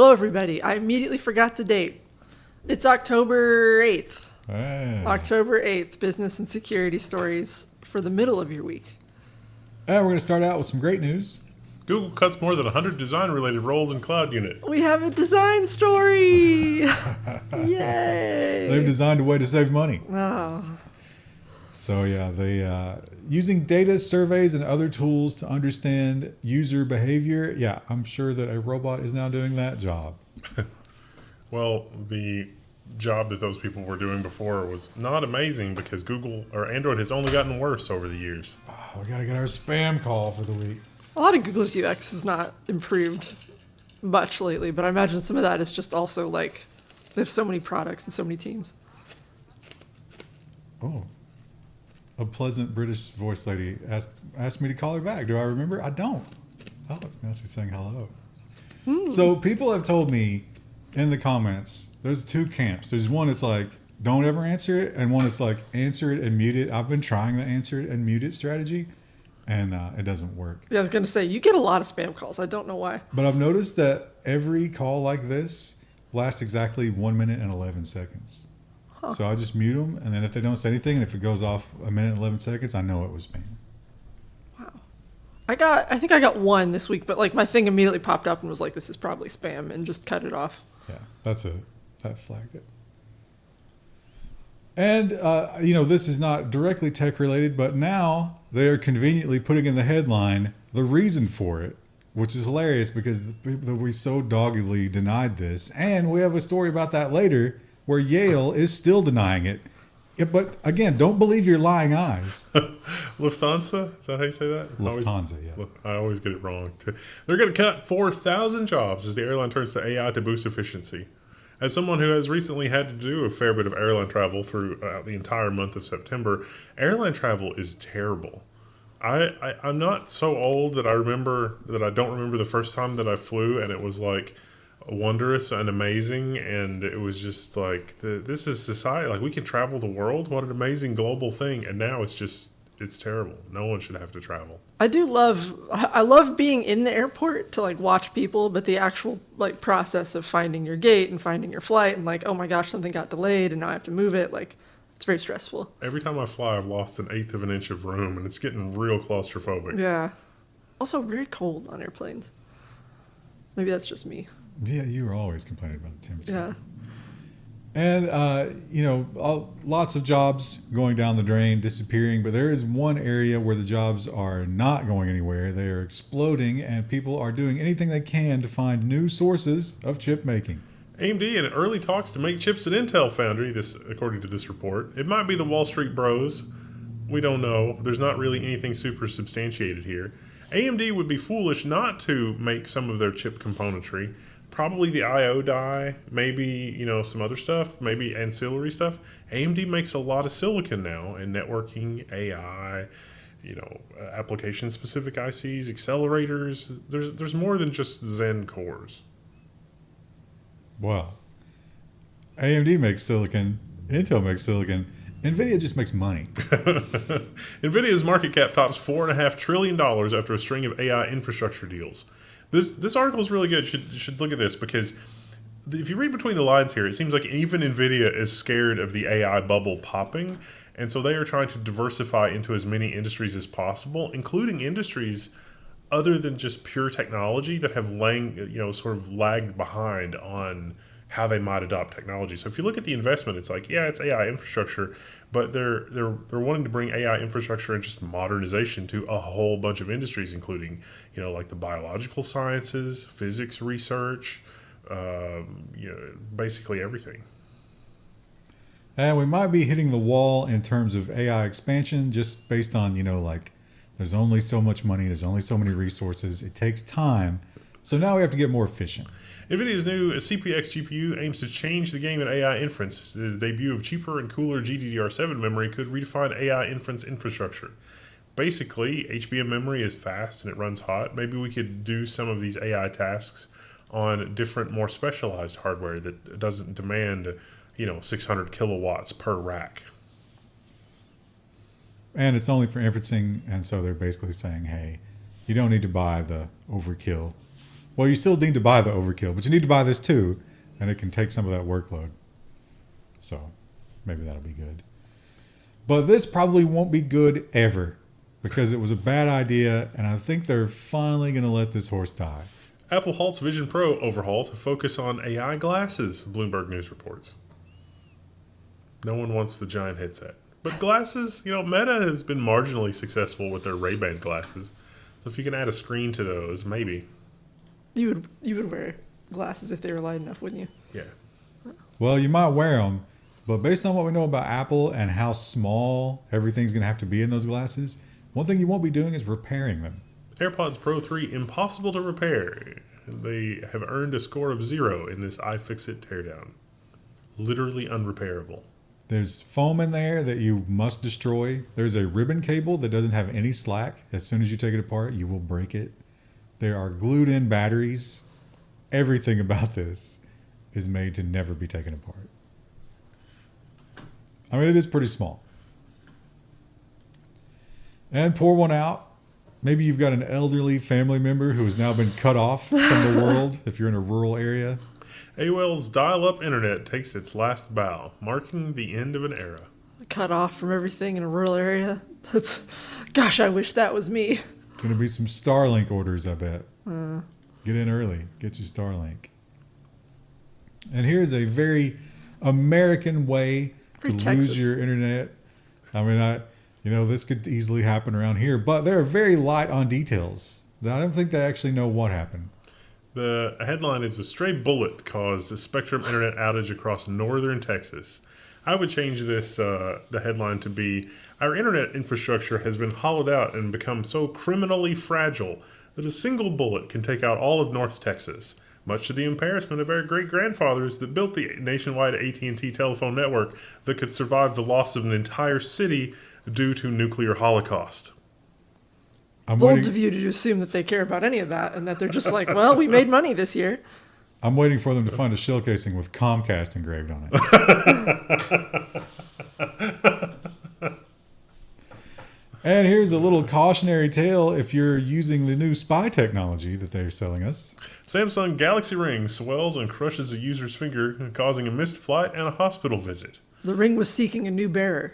Hello, everybody. I immediately forgot the date. It's October 8th. Hey. October 8th, business and security stories for the middle of your week. And we're going to start out with some great news. Google cuts more than 100 design-related roles in Cloud Unit. We have a design story. Yay. They've designed a way to save money. Oh. So yeah, they using data, surveys, and other tools to understand user behavior. Yeah, I'm sure that a robot is now doing that job. Well, the job that those people were doing before was not amazing because Google or Android has only gotten worse over the years. Oh, we got to get our spam call for the week. A lot of Google's UX has not improved much lately, but I imagine some of that is just also like they have so many products and so many teams. Oh. A pleasant British voice lady asked me to call her back. Do I remember? I don't. Oh, now she's saying hello. So people have told me in the comments, there's two camps. There's one that's like, don't ever answer it, and one that's like, answer it and mute it. I've been trying the answer it and mute it strategy, and it doesn't work. Yeah, I was going to say, you get a lot of spam calls. I don't know why. But I've noticed that every call like this lasts exactly 1 minute and 11 seconds. Huh. So I just mute them, and then if they don't say anything, and if it goes off 1 minute and 11 seconds, I know it was spam. Wow. I think I got one this week, but like my thing immediately popped up and was like, this is probably spam, and just cut it off. Yeah, that flagged it. And, this is not directly tech related, but now they are conveniently putting in the headline the reason for it, which is hilarious because we so doggedly denied this. And we have a story about that later where Yale is still denying it. Yeah, but again, don't believe your lying eyes. Lufthansa? Is that how you say that? Lufthansa, yeah. I always get it wrong. They're going to cut 4,000 jobs as the airline turns to AI to boost efficiency. As someone who has recently had to do a fair bit of airline travel throughout the entire month of September, airline travel is terrible. I'm not so old that I don't remember the first time that I flew and it was like wondrous and amazing, and it was just like this is society. Like, we can travel the world. What an amazing global thing. And now it's terrible. No one should have to travel. I love being in the airport to like watch people, but the actual like process of finding your gate and finding your flight and like, oh my gosh, something got delayed and now I have to move it, like it's very stressful. Every time I fly, I've lost 1/8 of an inch of room, and it's getting real claustrophobic. Yeah. Also very cold on airplanes. Maybe that's just me. Yeah, you were always complaining about the temperature. Yeah. And, lots of jobs going down the drain, disappearing, but there is one area where the jobs are not going anywhere. They are exploding, and people are doing anything they can to find new sources of chip making. AMD in early talks to make chips at Intel Foundry, this according to this report. It might be the Wall Street bros. We don't know. There's not really anything super substantiated here. AMD would be foolish not to make some of their chip componentry. Probably the I/O die, maybe, some other stuff, maybe ancillary stuff. AMD makes a lot of silicon now in networking, AI, application-specific ICs, accelerators. There's more than just Zen cores. Well, AMD makes silicon, Intel makes silicon, Nvidia just makes money. Nvidia's market cap tops $4.5 trillion after a string of AI infrastructure deals. This article is really good. Should look at this because if you read between the lines here, it seems like even Nvidia is scared of the AI bubble popping, and so they are trying to diversify into as many industries as possible, including industries other than just pure technology that have sort of lagged behind on how they might adopt technology. So if you look at the investment, it's like, yeah, it's AI infrastructure, but they're wanting to bring AI infrastructure and just modernization to a whole bunch of industries, including, like the biological sciences, physics research, basically everything. And we might be hitting the wall in terms of AI expansion just based on, there's only so much money, there's only so many resources, it takes time. So now we have to get more efficient. Nvidia's new CPX GPU aims to change the game in AI inference. The debut of cheaper and cooler GDDR7 memory could redefine AI inference infrastructure. Basically, HBM memory is fast and it runs hot. Maybe we could do some of these AI tasks on different, more specialized hardware that doesn't demand, 600 kilowatts per rack. And it's only for inferencing, and so they're basically saying, hey, you don't need to buy the overkill Well, you still need to buy the overkill, but you need to buy this too, and it can take some of that workload. So maybe that'll be good. But this probably won't be good ever because it was a bad idea, and I think they're finally going to let this horse die. Apple halts Vision Pro overhaul to focus on AI glasses, Bloomberg News reports. No one wants the giant headset. But glasses, Meta has been marginally successful with their Ray-Ban glasses. So if you can add a screen to those, maybe. You would wear glasses if they were light enough, wouldn't you? Yeah. Well, you might wear them, but based on what we know about Apple and how small everything's going to have to be in those glasses, one thing you won't be doing is repairing them. AirPods Pro 3, impossible to repair. They have earned a score of 0 in this iFixit teardown. Literally unrepairable. There's foam in there that you must destroy. There's a ribbon cable that doesn't have any slack. As soon as you take it apart, you will break it. There are glued-in batteries. Everything about this is made to never be taken apart. I mean, it is pretty small. And pour one out. Maybe you've got an elderly family member who has now been cut off from the world if you're in a rural area. AOL's dial-up internet takes its last bow, marking the end of an era. Cut off from everything in a rural area. Gosh, I wish that was me. Going to be some Starlink orders, I bet. Get in early. Get your Starlink. And here's a very American way to lose your internet. I mean, this could easily happen around here, but they're very light on details. I don't think they actually know what happened. The headline is a stray bullet caused a Spectrum internet outage across northern Texas. I would change this the headline to be, our internet infrastructure has been hollowed out and become so criminally fragile that a single bullet can take out all of North Texas, much to the embarrassment of our great-grandfathers that built the nationwide AT&T telephone network that could survive the loss of an entire city due to nuclear holocaust. Bold of you to assume that they care about any of that and that they're just like, well, we made money this year. I'm waiting for them to find a shell casing with Comcast engraved on it. And here's a little cautionary tale if you're using the new spy technology that they're selling us. Samsung Galaxy Ring swells and crushes a user's finger, causing a missed flight and a hospital visit. The ring was seeking a new bearer.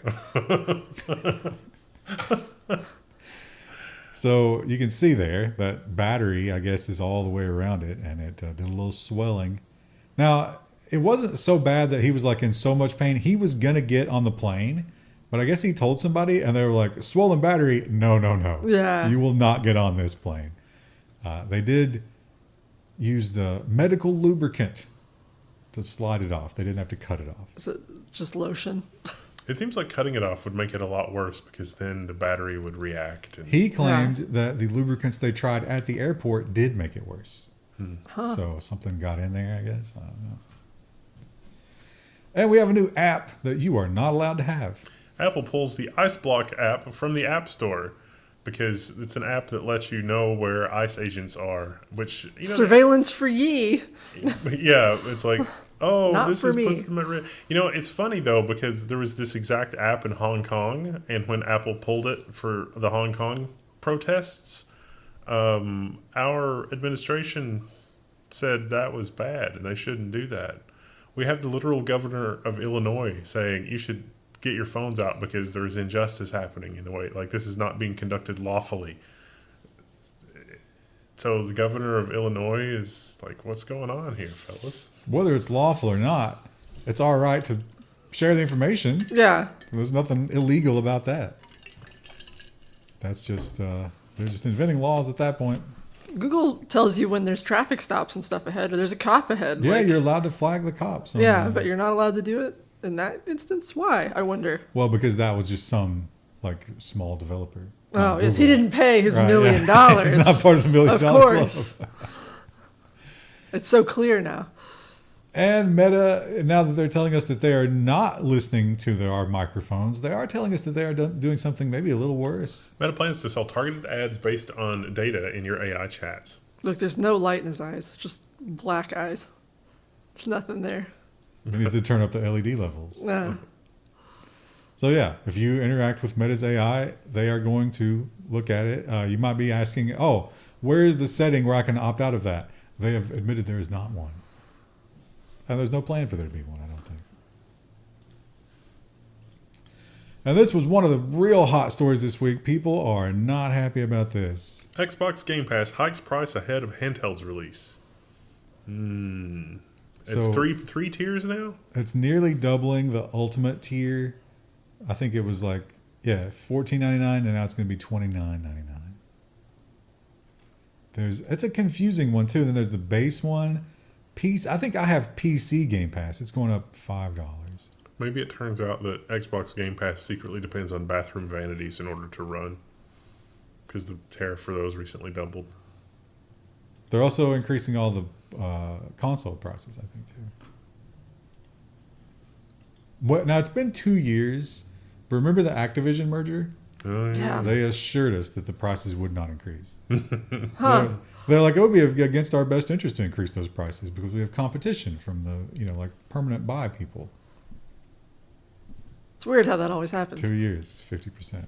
So you can see there that battery, I guess, is all the way around it, and it did a little swelling. Now, it wasn't so bad that he was like in so much pain. He was going to get on the plane, but I guess he told somebody, and they were like, swollen battery, no. Yeah. You will not get on this plane. They did use the medical lubricant to slide it off. They didn't have to cut it off. Is it just lotion? It seems like cutting it off would make it a lot worse because then the battery would react. He claimed that the lubricants they tried at the airport did make it worse. So something got in there, I guess. I don't know. And we have a new app that you are not allowed to have. Apple pulls the ICEBlock app from the App Store because it's an app that lets you know where ICE agents are, which... Surveillance for ye. Yeah, it's like... Oh, Not this for is me. puts them at risk. It's funny though because there was this exact app in Hong Kong, and when Apple pulled it for the Hong Kong protests, our administration said that was bad and they shouldn't do that. We have the literal governor of Illinois saying you should get your phones out because there is injustice happening in the way like this is not being conducted lawfully. So the governor of Illinois is like, what's going on here, fellas? Whether it's lawful or not, it's our right to share the information. Yeah. There's nothing illegal about that. That's just, they're just inventing laws at that point. Google tells you when there's traffic stops and stuff ahead, or there's a cop ahead. Yeah, you're allowed to flag the cops. Yeah, but you're not allowed to do it in that instance. Why? I wonder. Well, because that was just some, small developer. Oh, yes, he didn't pay his $1 Right, million. yeah. It's not part of the $1 million Of course. It's so clear now. And Meta, now that they're telling us that they are not listening to our microphones, they are telling us that they are doing something maybe a little worse. Meta plans to sell targeted ads based on data in your AI chats. Look, there's no light in his eyes, just black eyes. There's nothing there. It needs to turn up the LED levels. No. So yeah, if you interact with Meta's AI, they are going to look at it. You might be asking, where is the setting where I can opt out of that? They have admitted there is not one. And there's no plan for there to be one, I don't think. And this was one of the real hot stories this week. People are not happy about this. Xbox Game Pass hikes price ahead of Handhelds release. It's So- three tiers now? It's nearly doubling the ultimate tier. I think it was like, $14.99, and now it's going to be $29.99. It's a confusing one too. Then there's the base one. I think I have PC Game Pass. It's going up $5. Maybe it turns out that Xbox Game Pass secretly depends on bathroom vanities in order to run. Because the tariff for those recently doubled. They're also increasing all the console prices, I think, too. Now, it's been 2 years, but remember the Activision merger? Oh, Yeah. They assured us that the prices would not increase. Huh. They're like, it would be against our best interest to increase those prices because we have competition from the, like permanent buy people. It's weird how that always happens. 2 years, 50%.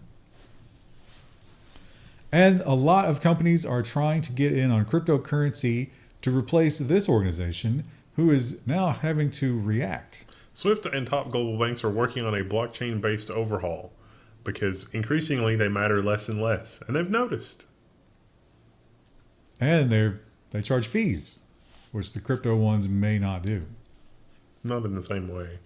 And a lot of companies are trying to get in on cryptocurrency to replace this organization, who is now having to react. Swift and top global banks are working on a blockchain-based overhaul because increasingly they matter less and less, and they've noticed. And they charge fees, which the crypto ones may not do. Not in the same way.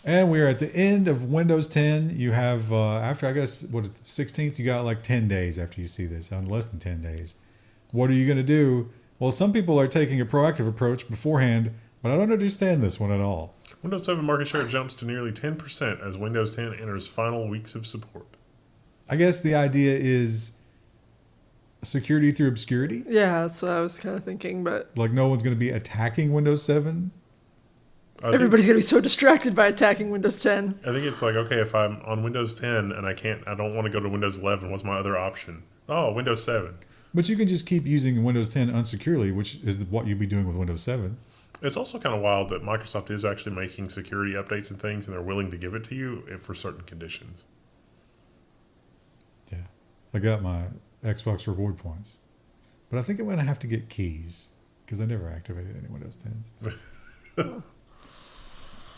And we're at the end of Windows 10. You have, after, I guess, the 16th, you got like 10 days after you see this, less than 10 days. What are you going to do? Well, some people are taking a proactive approach beforehand, but I don't understand this one at all. Windows 7 market share jumps to nearly 10% as Windows 10 enters final weeks of support. I guess the idea is security through obscurity. Yeah, that's what I was kind of thinking, but Like no one's going to be attacking Windows 7. everybody's going to be so distracted by attacking Windows 10. I think it's like, okay, if I'm on Windows 10 and I don't want to go to Windows 11, what's my other option? Oh, Windows 7. But you can just keep using Windows 10 unsecurely, which is what you'd be doing with Windows 7. It's also kind of wild that Microsoft is actually making security updates and things, and they're willing to give it to you for certain conditions. Yeah. I got my Xbox reward points. But I think I'm going to have to get keys because I never activated any Windows 10s.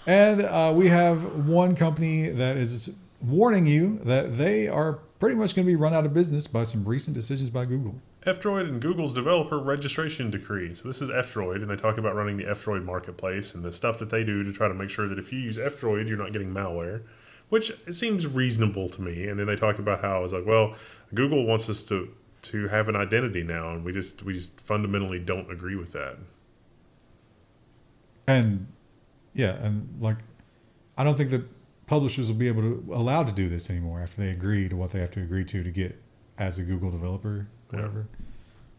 And we have one company that is warning you that they are pretty much going to be run out of business by some recent decisions by Google. F-Droid and Google's developer registration decree. So this is F-Droid, and they talk about running the F-Droid marketplace and the stuff that they do to try to make sure that if you use F-Droid, you're not getting malware, which it seems reasonable to me. And then they talk about how it's like, well, Google wants us to have an identity now, and we just fundamentally don't agree with that. And yeah, and like I don't think that publishers will be able to allow to do this anymore after they agree to what they have to agree to get as a Google developer, whatever. Yeah.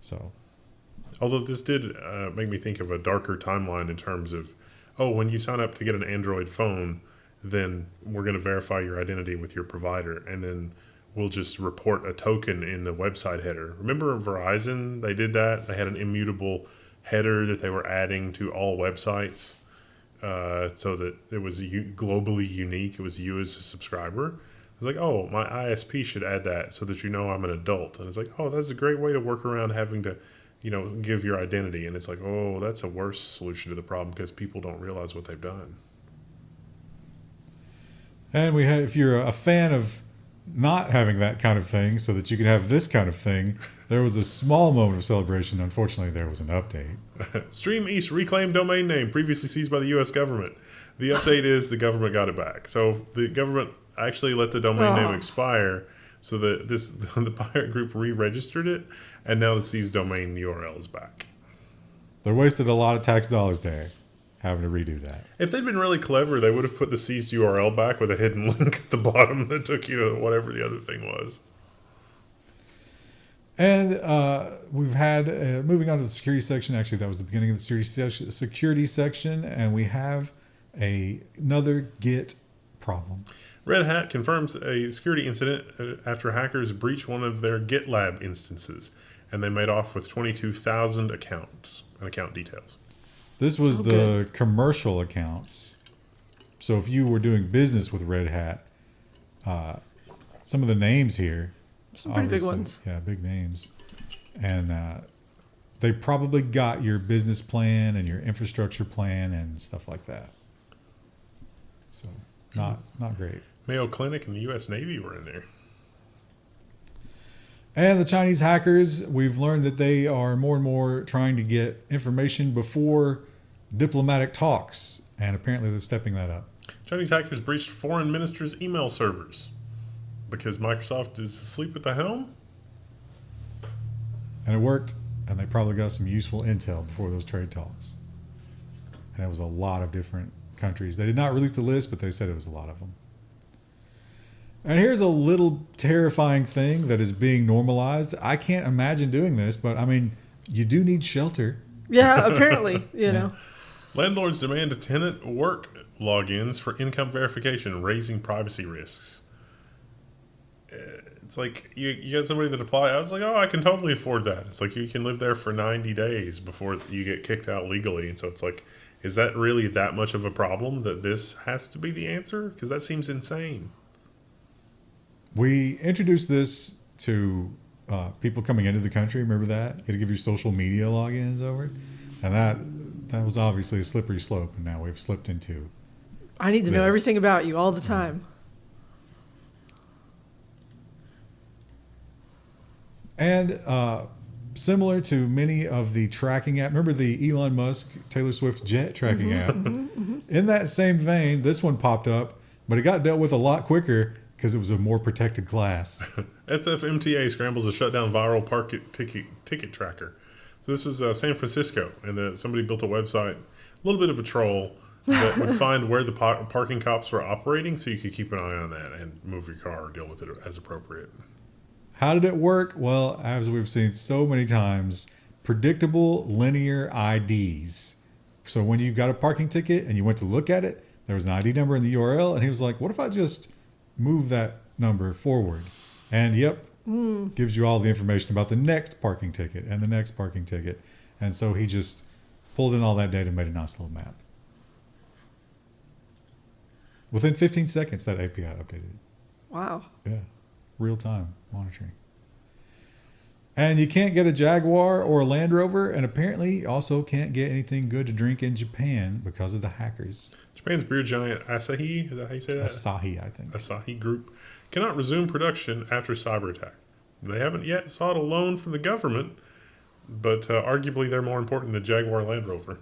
So, Although this did make me think of a darker timeline in terms of, when you sign up to get an Android phone, then we're going to verify your identity with your provider, and then we'll just report a token in the website header. Remember Verizon? They did that. They had an immutable header that they were adding to all websites so that it was globally unique. It was you as a subscriber. It's like, my ISP should add that so that you know I'm an adult. And it's like, that's a great way to work around having to, give your identity. And it's like, that's a worse solution to the problem because people don't realize what they've done. and if you're a fan of not having that kind of thing so that you can have this kind of thing, there was a small moment of celebration. Unfortunately, there was an update. Streameast reclaimed domain name previously seized by the U.S. government. The update is the government got it back. So the government actually let the domain name expire so that the pirate group re-registered it, and now the seized domain URL is back. They wasted a lot of tax dollars there having to redo that. If they'd been really clever, they would have put the seized URL back with a hidden link at the bottom that took you to whatever the other thing was. And we've had, moving on to the security section, actually that was the beginning of the security section, and we have another Git problem. Red Hat confirms a security incident after hackers breached one of their GitLab instances, and they made off with 22,000 accounts and account details. This was the commercial accounts. So if you were doing business with Red Hat, some of the names here, Some pretty big obviously, ones. Yeah, big names. And they probably got your business plan and your infrastructure plan and stuff like that. So not great. Mayo Clinic and the U.S. Navy were in there. And the Chinese hackers, we've learned that they are more and more trying to get information before diplomatic talks. And apparently they're stepping that up. Chinese hackers breached foreign ministers' email servers because Microsoft is asleep at the helm. And it worked. And they probably got some useful intel before those trade talks. And it was a lot of different countries. They did not release the list, but they said it was a lot of them. And here's a little terrifying thing that is being normalized. I can't imagine doing this, but I mean, you do need shelter. Yeah, apparently, you know. Landlords demand tenant work logins for income verification, raising privacy risks. It's like you got somebody that applied. I was like, oh, I can totally afford that. It's like you can live there for 90 days before you get kicked out legally. And so it's like, is that really that much of a problem that this has to be the answer? Because that seems insane. We introduced this to people coming into the country. Remember that? You had to give your social media logins over. And that was obviously a slippery slope. And now we've slipped into I need to know everything about you all the time. And similar to many of the tracking app, remember the Elon Musk, Taylor Swift jet tracking app? In that same vein, this one popped up, but it got dealt with a lot quicker because it was a more protected class. SFMTA scrambles to shut down viral ticket tracker. So this was San Francisco, and somebody built a website, a little bit of a troll, that would find where the parking cops were operating so you could keep an eye on that and move your car or deal with it as appropriate. How did it work? Well, as we've seen so many times, predictable linear IDs. So when you got a parking ticket and you went to look at it, there was an ID number in the URL, and he was like, what if I just move that number forward? And yep, gives you all the information about the next parking ticket and the next parking ticket. And so he just pulled in all that data and made a nice little map. Within 15 seconds, that API updated. Wow. Yeah. Real-time monitoring. And you can't get a Jaguar or a Land Rover, and apparently also can't get anything good to drink in Japan because of the hackers. Japan's beer giant Asahi, is that how you say that? Asahi, I think. Asahi Group cannot resume production after cyber attack. They haven't yet sought a loan from the government, but arguably they're more important than Jaguar Land Rover.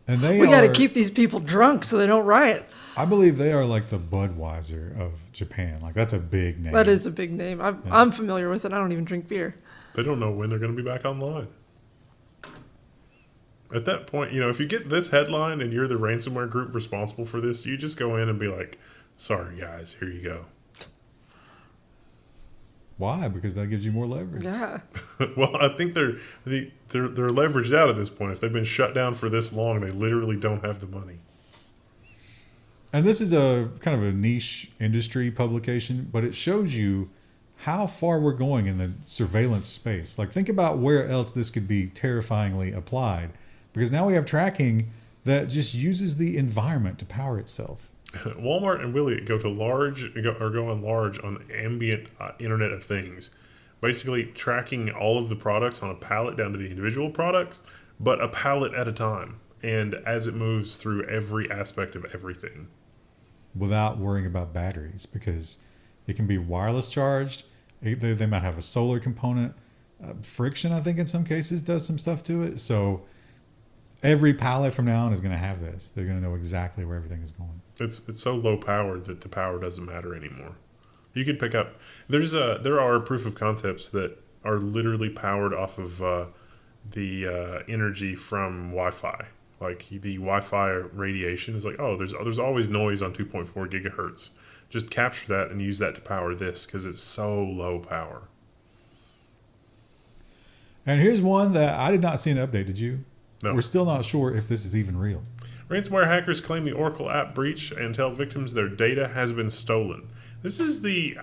And we got to keep these people drunk so they don't riot. I believe they are like the Budweiser of Japan. Like, that's a big name. That is a big name. I'm familiar with it. I don't even drink beer. They don't know when they're going to be back online. At that point, if you get this headline and you're the ransomware group responsible for this, you just go in and be like, sorry, guys, here you go. Why? Because that gives you more leverage. Yeah. Well, I think they're leveraged out at this point. If they've been shut down for this long, they literally don't have the money. And this is a kind of a niche industry publication, but it shows you how far we're going in the surveillance space. Like, think about where else this could be terrifyingly applied, because now we have tracking that just uses the environment to power itself. Walmart and Wiliot go on large on ambient Internet of Things, basically tracking all of the products on a pallet down to the individual products, but a pallet at a time, and as it moves through every aspect of everything. Without worrying about batteries, because it can be wireless charged. They might have a solar component. Friction, I think, in some cases does some stuff to it. So every pallet from now on is going to have this. They're going to know exactly where everything is going. It's so low powered that the power doesn't matter anymore. You can pick up. There are proof of concepts that are literally powered off of the energy from Wi-Fi. Like the Wi-Fi radiation is like, oh, there's always noise on 2.4 gigahertz. Just capture that and use that to power this because it's so low power. And here's one that I did not see an update. Did you? No. We're still not sure if this is even real. Ransomware hackers claim the Oracle app breach and tell victims their data has been stolen. This is the.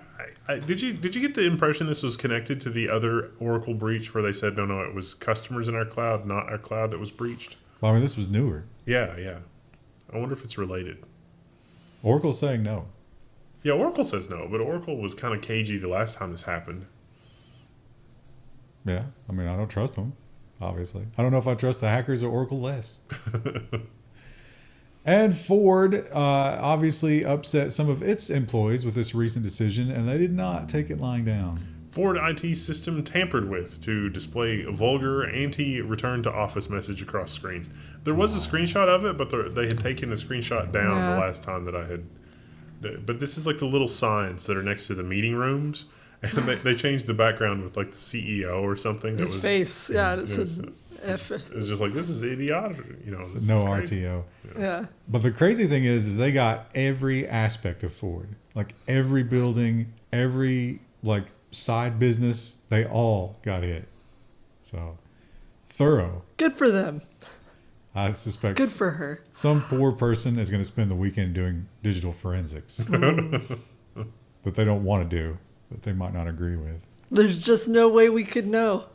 Did you get the impression this was connected to the other Oracle breach where they said no, it was customers in our cloud, not our cloud, that was breached? Well, I mean, this was newer. Yeah. I wonder if it's related. Oracle's saying no. Yeah, Oracle says no, but Oracle was kind of cagey the last time this happened. Yeah, I mean, I don't trust them. obviously. I don't know if I trust the hackers or Oracle less. And Ford obviously upset some of its employees with this recent decision, and they did not take it lying down. Ford IT system tampered with to display a vulgar anti-return to office message across screens. There was a screenshot of it, but they had taken a screenshot down the last time that I had. But this is like the little signs that are next to the meeting rooms, and they changed the background with like the CEO or something. His face, it said F. It was just like, this is idiotic, you know. This No is crazy. RTO. Yeah. But the crazy thing is they got every aspect of Ford, like every building, every like side business, they all got hit. So thorough. Good for them. I suspect Good for her. some poor person is going to spend the weekend doing digital forensics that they don't want to do, that they might not agree with. There's just no way we could know.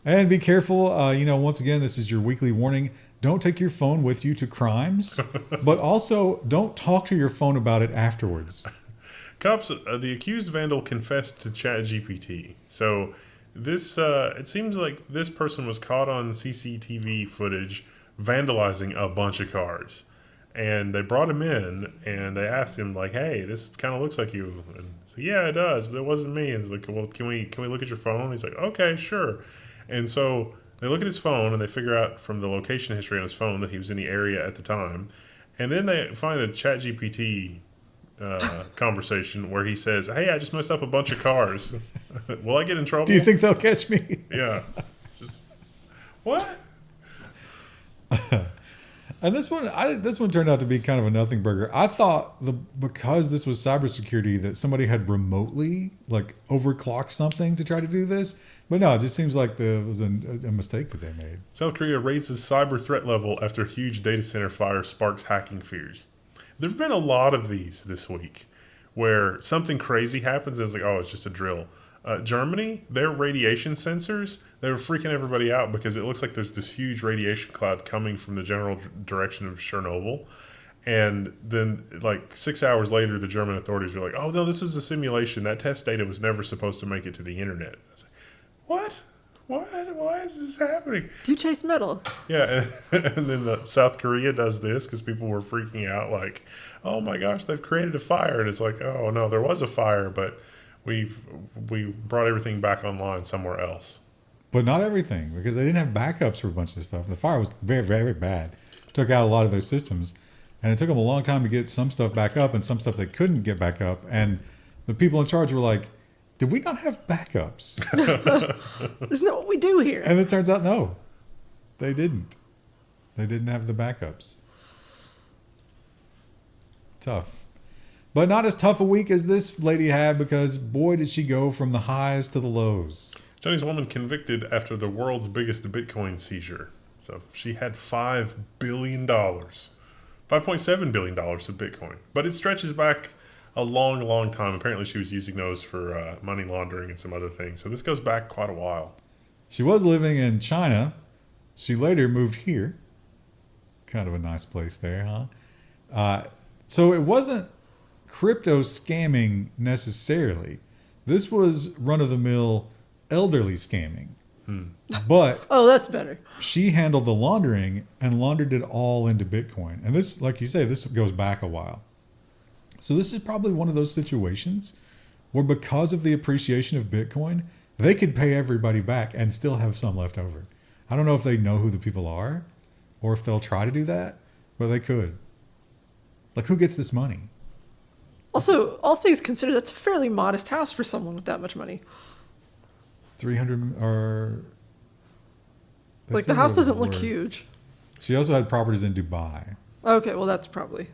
And be careful. Once again, this is your weekly warning. Don't take your phone with you to crimes, but also don't talk to your phone about it afterwards. Cops, the accused vandal confessed to ChatGPT. So this, it seems like this person was caught on CCTV footage vandalizing a bunch of cars. And they brought him in and they asked him like, "Hey, this kind of looks like you." And so, "Yeah, it does, but it wasn't me." And he's like, "Well, can we look at your phone?" He's like, "Okay, sure." And so they look at his phone and they figure out from the location history on his phone that he was in the area at the time. And then they find a ChatGPT conversation where he says, "Hey, I just messed up a bunch of cars. Will I get in trouble?" Do you think they'll catch me? Yeah. It's just, what? And this one turned out to be kind of a nothing burger. I thought because this was cybersecurity that somebody had remotely like overclocked something to try to do this, but no, it just seems like there was a mistake that they made. South Korea raises cyber threat level after huge data center fire sparks hacking fears. There's been a lot of these this week where something crazy happens and it's like, oh, it's just a drill. Germany, their radiation sensors, they were freaking everybody out because it looks like there's this huge radiation cloud coming from the general direction of Chernobyl. And then like 6 hours later, the German authorities were like, "Oh, no, this is a simulation. That test data was never supposed to make it to the internet." I was like, what? Why is this happening? Do you taste metal? Yeah, and then South Korea does this because people were freaking out like, "Oh my gosh, they've created a fire." And it's like, oh no, there was a fire, but we brought everything back online somewhere else. But not everything, because they didn't have backups for a bunch of stuff. The fire was very, very bad. Took out a lot of their systems. And it took them a long time to get some stuff back up and some stuff they couldn't get back up. And the people in charge were like, "Did we not have backups?" Isn't that what we do here? And it turns out, no, they didn't. They didn't have the backups. Tough. But not as tough a week as this lady had, because boy, did she go from the highs to the lows. Chinese woman convicted after the world's biggest Bitcoin seizure. So she had $5 billion, $5.7 billion of Bitcoin. But it stretches back a long, long time. Apparently she was using those for money laundering and some other things. So this goes back quite a while. She was living in China. She later moved here. Kind of a nice place there, huh? So it wasn't crypto scamming necessarily. This was run-of-the-mill elderly scamming. But Oh, that's better. she handled the laundering and laundered it all into Bitcoin. And this, like you say, this goes back a while. So this is probably one of those situations where, because of the appreciation of Bitcoin, they could pay everybody back and still have some left over. I don't know if they know who the people are or if they'll try to do that, but they could. Like, who gets this money? Also, all things considered, that's a fairly modest house for someone with that much money. 300 or... Like, the house doesn't look huge. She also had properties in Dubai. Okay, well, that's probably...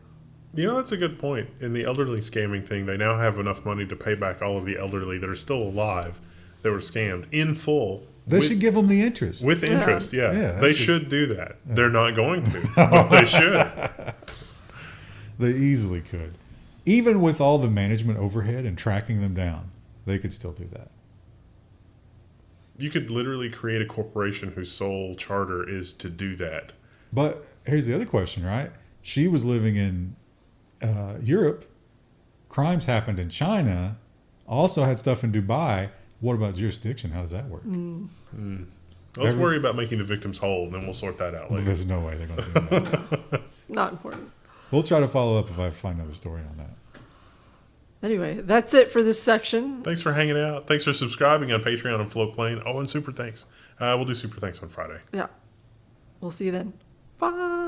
You know, that's a good point. In the elderly scamming thing, they now have enough money to pay back all of the elderly that are still alive that were scammed in full. They should give them the interest. With interest, yeah. Yeah, they should do that. Yeah. They're not going to, but they should. They easily could. Even with all the management overhead and tracking them down, they could still do that. You could literally create a corporation whose sole charter is to do that. But here's the other question, right? She was living in Europe. Crimes happened in China. Also had stuff in Dubai. What about jurisdiction? How does that work? Let's worry about making the victims whole, and then we'll sort that out later. There's no way they're going to do that. Not important. We'll try to follow up if I find another story on that. Anyway, that's it for this section. Thanks for hanging out. Thanks for subscribing on Patreon and Floatplane. Oh, and super thanks. We'll do super thanks on Friday. Yeah. We'll see you then. Bye.